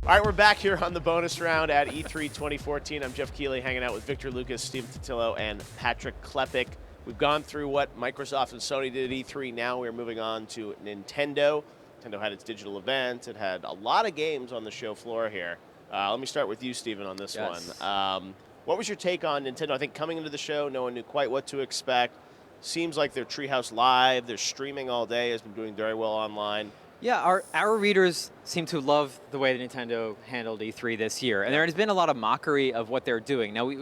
All right, we're back here on the bonus round at E3 2014. I'm Jeff Keighley, hanging out with Victor Lucas, Steve Totillo, and Patrick Klepek. We've gone through what Microsoft and Sony did at E3. Now we're moving on to Nintendo. Nintendo had its digital event. It had a lot of games on the show floor here. Let me start with you, Steven, on this one. What was your take on Nintendo? I think coming into the show, no one knew quite what to expect. Seems like their Treehouse Live, their streaming all day has been doing very well online. Yeah, our readers seem to love the way that Nintendo handled E3 this year. And there has been a lot of mockery of what they're doing. Now,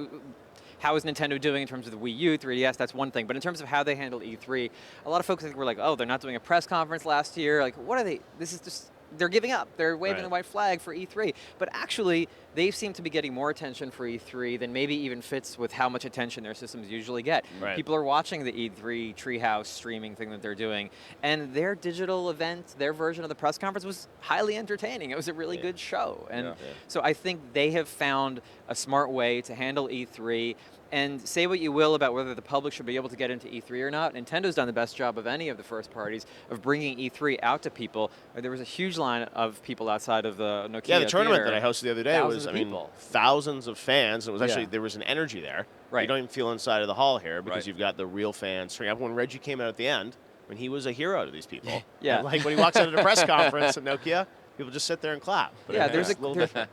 how is Nintendo doing in terms of the Wii U, 3DS, that's one thing. But in terms of how they handled E3, a lot of folks I think were like, oh, they're not doing a press conference last year. Like, what are they? This is just, they're giving up. They're waving the white flag for E3. But actually, they seem to be getting more attention for E3 than maybe even fits with how much attention their systems usually get. Right. People are watching the E3 Treehouse streaming thing that they're doing, and their digital event, their version of the press conference was highly entertaining. It was a really good show. And so I think they have found a smart way to handle E3. And say what you will about whether the public should be able to get into E3 or not, Nintendo's done the best job of any of the first parties of bringing E3 out to people. There was a huge line of people outside of the Nokia Yeah, the tournament theater. that I hosted the other day was, thousands of fans. It was actually, there was an energy there. Right. You don't even feel inside of the hall here because you've got the real fans. When Reggie came out at the end, when he was a hero to these people. Yeah. Like when he walks out at a press conference at Nokia, people just sit there and clap. But yeah,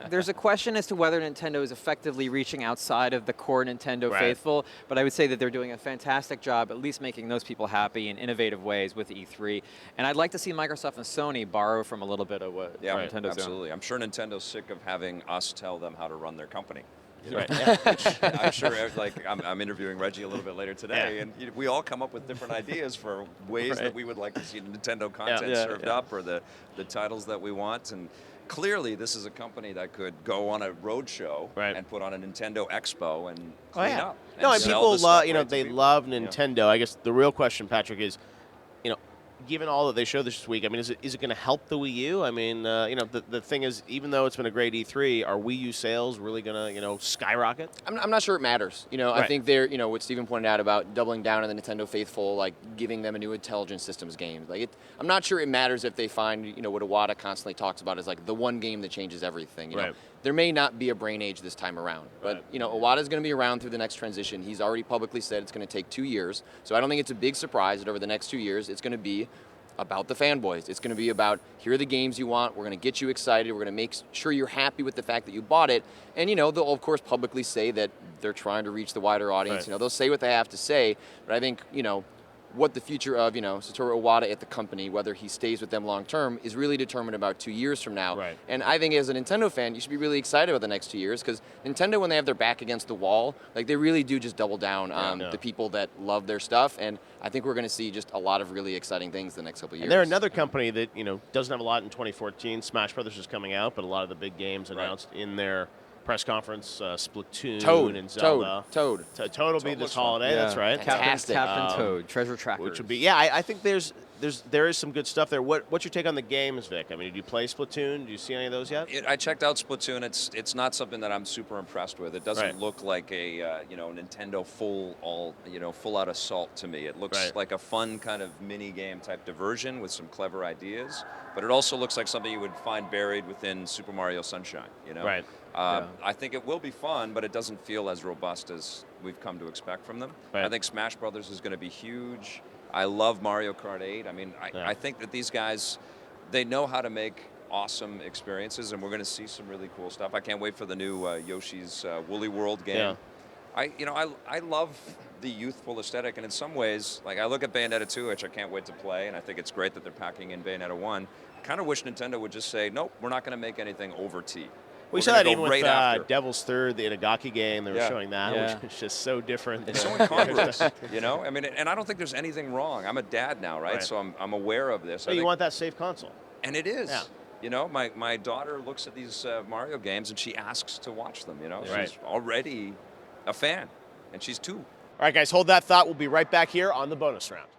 there's a question as to whether Nintendo is effectively reaching outside of the core Nintendo faithful, but I would say that they're doing a fantastic job at least making those people happy in innovative ways with E3. And I'd like to see Microsoft and Sony borrow from a little bit of what Nintendo's doing. Absolutely. I'm sure Nintendo's sick of having us tell them how to run their company. Right. I'm sure, like, I'm interviewing Reggie a little bit later today, and we all come up with different ideas for ways that we would like to see Nintendo content served up, or the titles that we want. And clearly, this is a company that could go on a road show and put on a Nintendo Expo and clean up. No, and people love, they love Nintendo. I guess the real question, Patrick, is, given all that they showed this week, I mean, is it going to help the Wii U? I mean, the thing is, even though it's been a great E3, are Wii U sales really going to, skyrocket? I'm not sure it matters. I think they're, what Steven pointed out about doubling down on the Nintendo faithful, like giving them a new intelligent systems game. Like, I'm not sure it matters if they find, what Iwata constantly talks about is like the one game that changes everything. You know? There may not be a brain age this time around, but Iwata's going to be around through the next transition. He's already publicly said it's going to take 2 years, so I don't think it's a big surprise that over the next 2 years it's going to be about the fanboys. It's going to be about, here are the games you want, we're going to get you excited, we're going to make sure you're happy with the fact that you bought it, and they'll of course publicly say that they're trying to reach the wider audience. They'll say what they have to say, but I think what the future of Satoru Iwata at the company, whether he stays with them long term, is really determined about 2 years from now. And I think as a Nintendo fan, you should be really excited about the next 2 years, because Nintendo, when they have their back against the wall, like, they really do just double down on the people that love their stuff. And I think we're going to see just a lot of really exciting things the next couple of years. And they're another company that doesn't have a lot in 2014. Smash Brothers is coming out, but a lot of the big games announced in their press conference, Splatoon and Zelda. Toad will be this holiday. That's right. Fantastic. Captain Toad, Treasure Trackers. Which would be, I think there is some good stuff there. What's your take on the games, Vic? I mean, did you play Splatoon? Did you see any of those yet? I checked out Splatoon. It's not something that I'm super impressed with. It doesn't look like a Nintendo full out assault to me. It looks like a fun kind of mini game type diversion with some clever ideas. But it also looks like something you would find buried within Super Mario Sunshine. I think it will be fun, but it doesn't feel as robust as we've come to expect from them. I think Smash Brothers is going to be huge. I love Mario Kart 8. I mean, I think that these guys, they know how to make awesome experiences, and we're going to see some really cool stuff. I can't wait for the new Yoshi's Woolly World game. I love the youthful aesthetic, and in some ways, like, I look at Bayonetta 2, which I can't wait to play, and I think it's great that they're packing in Bayonetta 1. I kind of wish Nintendo would just say, nope, we're not going to make anything over T. We saw that even with Devil's Third, the Inagaki game. They were showing that, which is just so different. It's so incongruous, I mean, and I don't think there's anything wrong. I'm a dad now, right? So I'm aware of this. But you want that safe console. And it is. My daughter looks at these Mario games and she asks to watch them, She's already a fan, and she's 2. All right, guys, hold that thought. We'll be right back here on the bonus round.